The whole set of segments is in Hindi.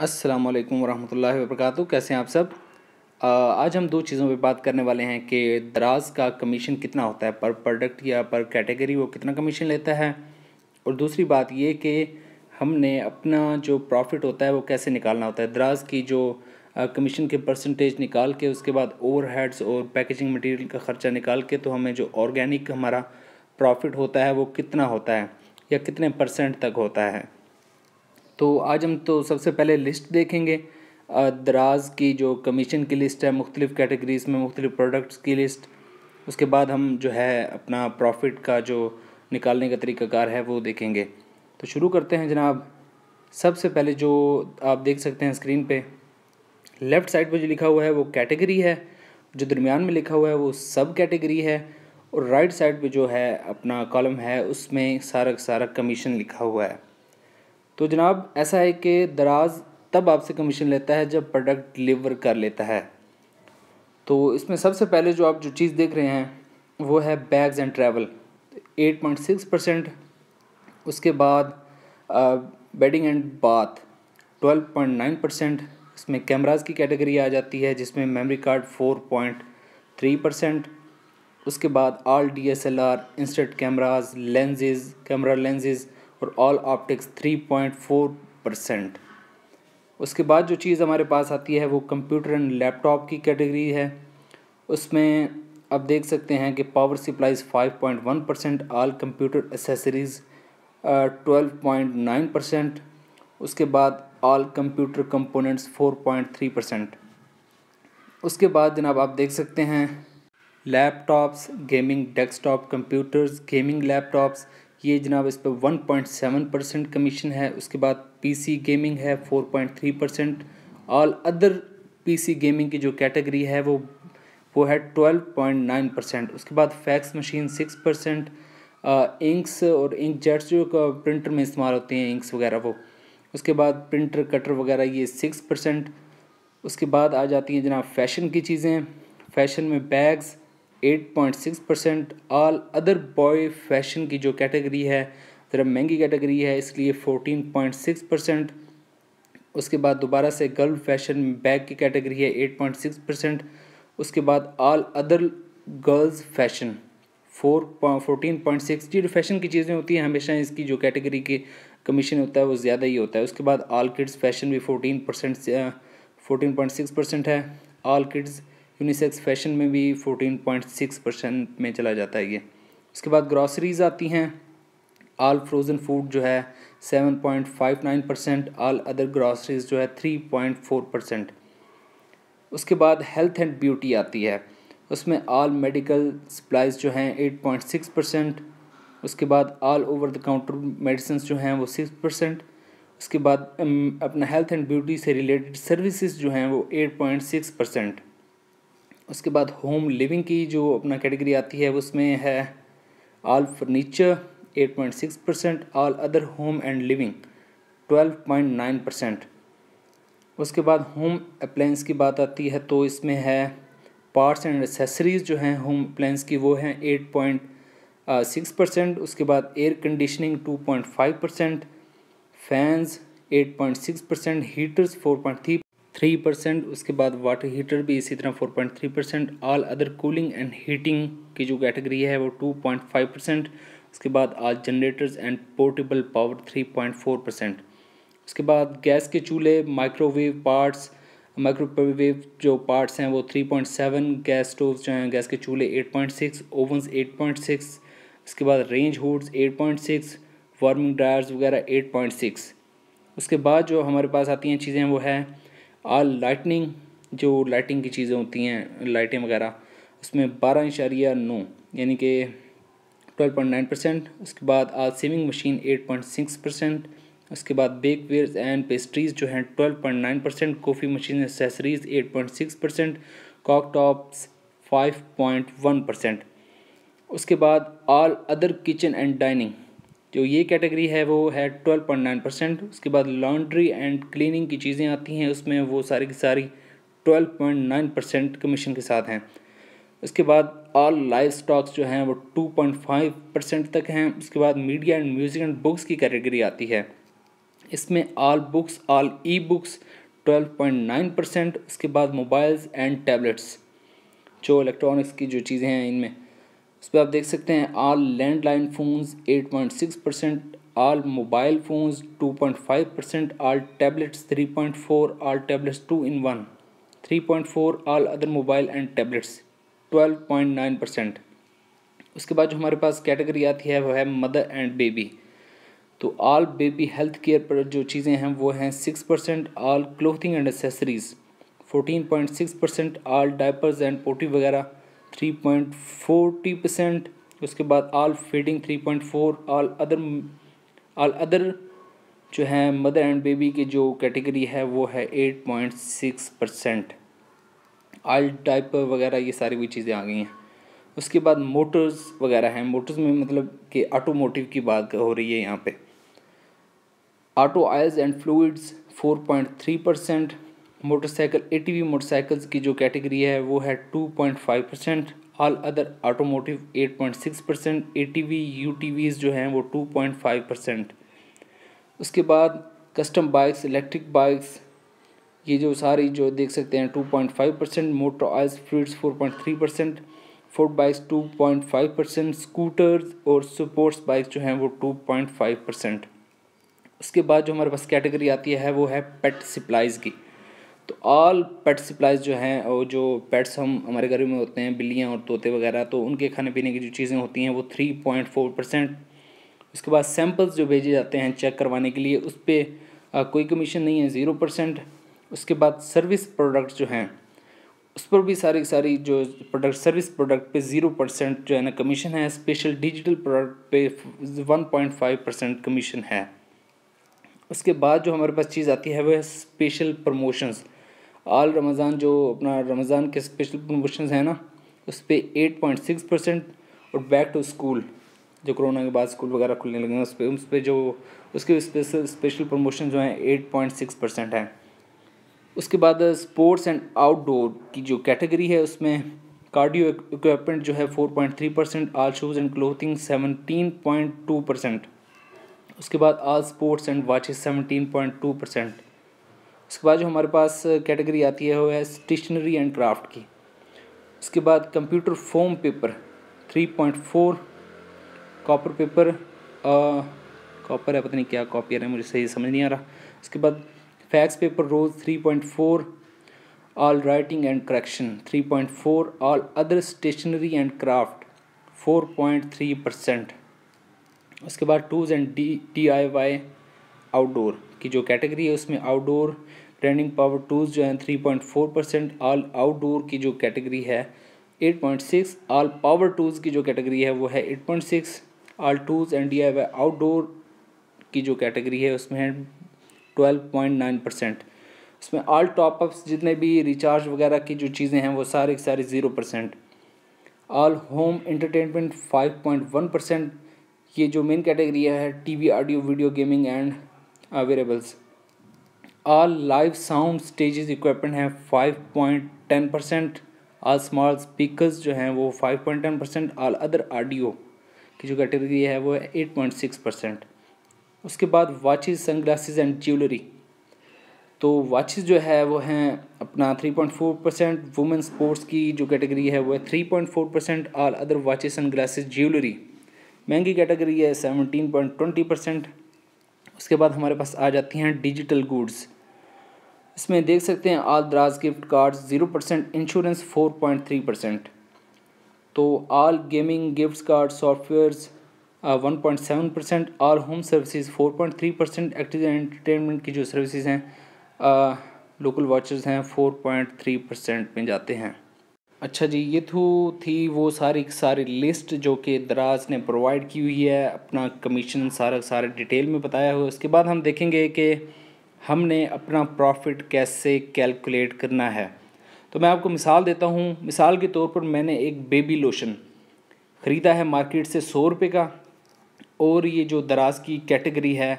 अस्सलामुअलैकुम वरहमतुल्लाहि वबरकातुहू। कैसे हैं आप सब। आज हम दो चीज़ों पे बात करने वाले हैं कि दराज का कमीशन कितना होता है, पर प्रोडक्ट या पर कैटेगरी वो कितना कमीशन लेता है। और दूसरी बात ये कि हमने अपना जो प्रॉफिट होता है वो कैसे निकालना होता है। दराज की जो कमीशन के परसेंटेज निकाल के उसके बाद ओवरहेड्स और पैकेजिंग मटेरियल का ख़र्चा निकाल के तो हमें जो ऑर्गेनिक हमारा प्रॉफिट होता है वो कितना होता है या कितने परसेंट तक होता है। तो आज हम तो सबसे पहले लिस्ट देखेंगे, दराज की जो कमीशन की लिस्ट है मुख्तलिफ़ कैटेगरीज़ में मुख्तलिफ़ प्रोडक्ट्स की लिस्ट। उसके बाद हम जो है अपना प्रॉफिट का जो निकालने का तरीक़ाकार है वो देखेंगे। तो शुरू करते हैं जनाब। सबसे पहले जो आप देख सकते हैं स्क्रीन पे, लेफ़्ट साइड पे जो लिखा हुआ है वो कैटेगरी है, जो दरमियान में लिखा हुआ है वो सब कैटेगरी है, और राइट साइड पे जो है अपना कॉलम है उसमें सारा सारा कमीशन लिखा हुआ है। तो जनाब ऐसा है कि दराज तब आपसे कमीशन लेता है जब प्रोडक्ट डिलीवर कर लेता है। तो इसमें सबसे पहले जो आप जो चीज़ देख रहे हैं वो है बैग्स एंड ट्रैवल 8.6%। उसके बाद बेडिंग एंड बाथ 12.9%। इसमें कैमरास की कैटेगरी आ जाती है जिसमें मेमोरी कार्ड 4.3%। उसके बाद all DSLR instant cameras lenses camera lenses और ऑल ऑप्टिक्स 3.4%। उसके बाद जो चीज़ हमारे पास आती है वो कंप्यूटर एंड लैपटॉप की कैटेगरी है। उसमें आप देख सकते हैं कि power supplies 5.1%, all computer accessories 12.9%। उसके बाद ऑल कंप्यूटर कंपोनेंट्स 4.3%। उसके बाद जनाब आप देख सकते हैं laptops, gaming desktop computers, gaming laptops, ये जनाब इस पर 1.7% कमीशन है। उसके बाद PC गेमिंग है 4.3%। ऑल अदर PC गेमिंग की जो कैटेगरी है वो है 12.9%। उसके बाद फैक्स मशीन 6%। इंक्स और इंक जेट्स जो प्रिंटर में इस्तेमाल होते हैं इंक्स वगैरह वो, उसके बाद प्रिंटर कटर वगैरह ये 6%। उसके बाद आ जाती हैं जनाब फ़ैशन की चीज़ें। फ़ैशन में bags 8.6%। All other boy fashion की जो कैटेगरी है ज़रा महंगी कैटेगरी है इसलिए 14.6%। उसके बाद दोबारा से गर्ल फैशन बैग की कैटेगरी है 8.6%। उसके बाद ऑल अदर गर्ल्स फैशन 14.6। जो फैशन की चीज़ें होती हैं हमेशा इसकी जो कैटेगरी की कमीशन होता है वो ज़्यादा ही होता है। उसके बाद ऑल किड्स फैशन भी 14.6% है। ऑल किड्स यूनिसेक्स फैशन में भी 14.6% में चला जाता है ये। उसके बाद ग्रॉसरीज़ आती हैं। ऑल फ्रोज़न फूड जो है 7.59%। ऑल अदर ग्रॉसरीज़ जो है 3.4%। उसके बाद हेल्थ एंड ब्यूटी आती है, उसमें ऑल मेडिकल सप्लाइज जो हैं 8.6%। उसके बाद all over the counter medicine जो हैं वो 6%। उसके बाद अपना हेल्थ एंड ब्यूटी से रिलेटेड सर्विसेज जो हैं वो 8.6%। उसके बाद होम लिविंग की जो अपना कैटेगरी आती है उसमें है all furniture 8.6%। All other home and living 12.9%। उसके बाद होम अप्लायंस की बात आती है तो इसमें है पार्ट्स एंड एसेसरीज़ जो हैं होम अप्लायंस की वो हैं 8.6%। उसके बाद एयर कंडीशनिंग 2.5%, फैंस 8.6%, हीटर्स 4.3%। उसके बाद वाटर हीटर भी इसी तरह 4.3%। All other cooling and heating की जो कैटेगरी है वो 2.5%। उसके बाद all generators and portable power 3.4%। उसके बाद गैस के चूल्हे माइक्रोवेव जो पार्ट्स हैं वो 3.7, गैस स्टोव्स जो हैं गैस के चूल्हे 8.6, ओवन्स 8.6। उसके बाद रेंज हुड्स 8.6, वार्मिंग ड्रायर्स वगैरह 8.6। उसके बाद जो हमारे पास आती हैं चीज़ें वो है ऑल लाइटनिंग, जो लाइटिंग की चीज़ें होती हैं लाइटें वगैरह उसमें 12.9 यानी कि 12.9%। उसके बाद ऑल सेविंग मशीन 8.6%। उसके बाद बेकवेयर्स एंड पेस्ट्रीज़ जो हैं 12.9%, coffee machine accessories 8.6%, cooktops 5.1%। उसके बाद all other kitchen and dining जो ये कैटेगरी है वो है 12.9%। उसके बाद लॉन्ड्री एंड क्लीनिंग की चीज़ें आती हैं उसमें वो सारी की सारी 12.9% कमीशन के साथ हैं। उसके बाद ऑल लाइव स्टॉक्स जो हैं वो 2.5% तक हैं। उसके बाद media and music and books की कैटेगरी आती है इसमें all books, all e books 12.9%। उसके बाद मोबाइल्स एंड टैबलेट्स, जो इलेक्ट्रॉनिक्स की जो चीज़ें हैं इनमें, उस पर आप देख सकते हैं all landline phones 8.6%, all mobile phones 2.5%, all tablets 3.4, all tablets 2 in 1 3.4, all other mobile and tablets 12.9%। उसके बाद जो हमारे पास कैटेगरी आती है वो है मदर एंड बेबी। तो ऑल बेबी हेल्थ केयर पर जो चीज़ें हैं वो हैं 6%, all clothing and accessories 14.6%, all diapers and potty वगैरह 3.40%। उसके बाद ऑल फीडिंग 3.4, ऑल अदर जो है मदर एंड बेबी की जो कैटेगरी है वो है 8.6%। ऑल डायपर वगैरह ये सारी भी चीज़ें आ गई हैं। उसके बाद मोटर्स वगैरह हैं, मोटर्स में मतलब कि ऑटोमोटिव की बात हो रही है यहाँ पे। Auto oils and fluids 4.3%, motorcycle ATV motorcycles की जो कैटेगरी है वो है 2.5%, all other automotive 8.6%, ATV UTVs जो हैं वो 2.5%। उसके बाद कस्टम बाइक्स, इलेक्ट्रिक बाइक्स, ये जो सारी जो देख सकते हैं 2.5%, motor oils fluids 4.3%, foot bikes 2.5%, scooters और स्पोर्ट्स बाइक्स जो हैं वो 2.5%। उसके बाद जो हमारे पास कैटेगरी आती है वो है पेट सप्लाइज़ की। तो ऑल पेट सप्लाइज़ जो हैं और जो पेट्स हम हमारे घर में होते हैं, बिल्लियाँ और तोते वगैरह, तो उनके खाने पीने की जो चीज़ें होती हैं वो 3.4%। उसके बाद सैम्पल्स जो भेजे जाते हैं चेक करवाने के लिए, उस पर कोई कमीशन नहीं है, 0%। उसके बाद सर्विस प्रोडक्ट्स जो हैं उस पर भी सारी जो प्रोडक्ट, सर्विस प्रोडक्ट पे 0% जो है ना कमीशन है। स्पेशल डिजिटल प्रोडक्ट पे 1.5% कमीशन है। उसके बाद जो हमारे पास चीज़ आती है वो है स्पेशल प्रमोशंस। ऑल रमज़ान, जो अपना रमज़ान के स्पेशल प्रमोशंस हैं ना, उस पर 8.6%। और बैक टू स्कूल, जो कोरोना के बाद स्कूल वगैरह खुलने लगे हैं, उस पर जो उसके स्पेशल प्रमोशन जो हैं 8.6% हैं। उसके बाद स्पोर्ट्स एंड आउटडोर की जो कैटेगरी है उसमें कार्डियो इक्विपमेंट जो है 4.3%, ऑल शूज़ एंड क्लोथिंग 17.2%। उसके बाद ऑल स्पोर्ट्स एंड वॉचेस 17.2%। उसके बाद जो हमारे पास कैटेगरी आती है वो है स्टेशनरी एंड क्राफ्ट की। उसके बाद computer foam paper 3.4, copper paper, copper है, पता नहीं क्या कॉपियर है, मुझे सही समझ नहीं आ रहा। उसके बाद fax paper rolls 3.4, all writing and correction 3.4, all other stationery and craft 4.3%। उसके बाद टूल्स एंड DIY आउटडोर की जो कैटेगरी है उसमें आउटडोर ग्राइंडिंग पावर टूल्स जो हैं 3.4%, ऑल आउटडोर की जो कैटेगरी है 8.6, ऑल पावर टूल्स की जो कैटेगरी है वो है 8.6, all tools and DIY outdoor की जो कैटेगरी है उसमें है 12.9%। उसमें ऑल टॉपअप्स जितने भी रिचार्ज वगैरह की जो चीज़ें हैं वो सारे 0%। All home entertainment 5.1%। ये जो मेन कैटेगरी है TV audio video gaming and wearables. All live sound stages equipment हैं 5.10%। ऑल स्मॉल स्पीकर्स जो हैं वो 5.10%। ऑल अदर ऑडियो की जो कैटेगरी है वो है 8.6%। उसके बाद वॉचेस, सनग्लासेस एंड ज्वेलरी, तो वॉचेस जो है वो हैं अपना 3.4%। वुमेन स्पोर्ट्स की जो कैटेगरी है वो है 3.4%। All other watches, sunglasses, jewellery महंगी कैटेगरी है 17.20%। उसके बाद हमारे पास आ जाती हैं डिजिटल गुड्स। इसमें देख सकते हैं ऑल दराज गिफ्ट कार्ड्स 0%, इंश्योरेंस 4.3%। तो all gaming gift card softwares 1.7%, all home services 4.3%, active entertainment की जो सर्विसेज हैं लोकल वॉचेस हैं 4.3% में जाते हैं। अच्छा जी, ये थी वो सारी लिस्ट जो कि दराज ने प्रोवाइड की हुई है, अपना कमीशन सारा डिटेल में बताया हुआ है। उसके बाद हम देखेंगे कि हमने अपना प्रॉफिट कैसे कैलकुलेट करना है। तो मैं आपको मिसाल देता हूँ। मिसाल के तौर पर मैंने एक बेबी लोशन ख़रीदा है मार्केट से 100 रुपये का, और ये जो दराज की कैटेगरी है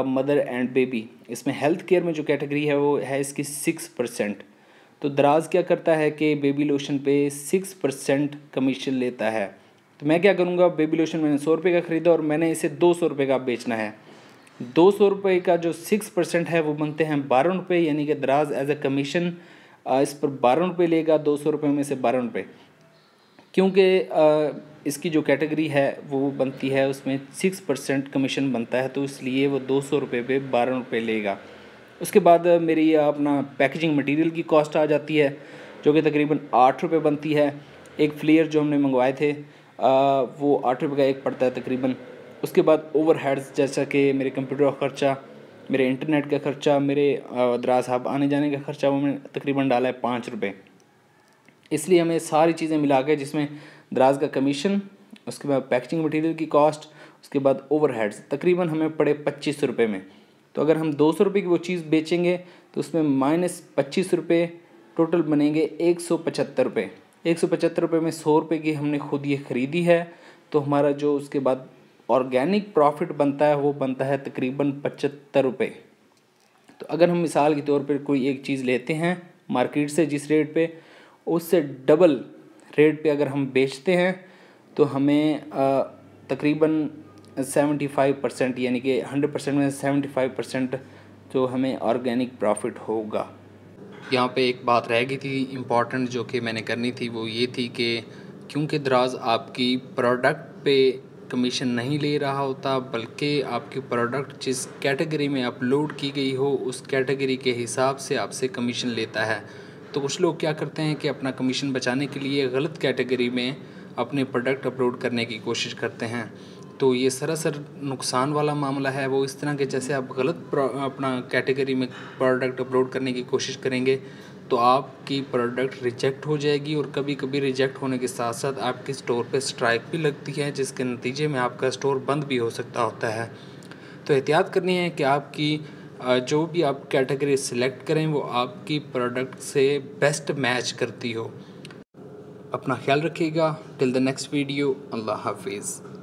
मदर एंड बेबी, इसमें हेल्थ केयर में जो कैटेगरी है वो है इसकी 6%। तो दराज क्या करता है कि बेबी लोशन पे 6% कमीशन लेता है। तो मैं क्या करूँगा, बेबी लोशन मैंने 100 रुपये का ख़रीदा और मैंने इसे 200 रुपये का बेचना है। ₹200 का जो 6% है वो बनते हैं ₹12, यानी कि दराज एज ए कमीशन इस पर ₹12 लेगा, ₹200 में से ₹12, क्योंकि इसकी जो कैटेगरी है वो बनती है उसमें 6% कमीशन बनता है, तो इसलिए वो ₹200 पे ₹12 लेगा। उसके बाद मेरी अपना पैकेजिंग मटेरियल की कॉस्ट आ जाती है, जो कि तकरीबन ₹8 बनती है। एक फ्लेयर जो हमने मंगवाए थे वो ₹8 का एक पड़ता है तकरीबन। उसके बाद ओवरहेड्स जैसा कि मेरे कंप्यूटर का ख़र्चा, मेरे इंटरनेट का ख़र्चा, मेरे दराज हब आने जाने का ख़र्चा, वो मैंने तकरीबन डाला है ₹5। इसलिए हमें सारी चीज़ें मिला के, जिसमें दराज का कमीशन, उसके बाद पैकेजिंग मटेरियल की कॉस्ट, उसके बाद ओवरहेड्स, तकरीबन हमें पड़े ₹25 में। तो अगर हम ₹200 की वो चीज़ बेचेंगे तो उसमें -25, टोटल बनेंगे ₹175। ₹175 में ₹100 की हमने खुद ये ख़रीदी है, तो हमारा जो उसके बाद ऑर्गेनिक प्रॉफिट बनता है वो बनता है तकरीबन ₹75। तो अगर हम मिसाल के तौर पर कोई एक चीज़ लेते हैं मार्केट से जिस रेट पे, उससे डबल रेट पे अगर हम बेचते हैं तो हमें तकरीबन 75%, यानी कि 100% में 75% जो हमें ऑर्गेनिक प्रॉफिट होगा। यहाँ पे एक बात रह गई थी इम्पॉर्टेंट जो कि मैंने करनी थी, वो ये थी कि क्योंकि दराज आपकी प्रोडक्ट पे कमीशन नहीं ले रहा होता, बल्कि आपकी प्रोडक्ट जिस कैटेगरी में अपलोड की गई हो उस कैटेगरी के हिसाब से आपसे कमीशन लेता है। तो कुछ लोग क्या करते हैं कि अपना कमीशन बचाने के लिए गलत कैटेगरी में अपने प्रोडक्ट अपलोड करने की कोशिश करते हैं। तो ये सरासर नुकसान वाला मामला है। वो इस तरह के, जैसे आप गलत अपना कैटेगरी में प्रोडक्ट अपलोड करने की कोशिश करेंगे तो आपकी प्रोडक्ट रिजेक्ट हो जाएगी, और कभी कभी रिजेक्ट होने के साथ साथ आपके स्टोर पे स्ट्राइक भी लगती है, जिसके नतीजे में आपका स्टोर बंद भी हो सकता होता है। तो एहतियात करनी है कि आपकी जो भी आप कैटेगरी सिलेक्ट करें वो आपकी प्रोडक्ट से बेस्ट मैच करती हो। अपना ख्याल रखिएगा। टिल द नेक्स्ट वीडियो, अल्लाह हाफिज़।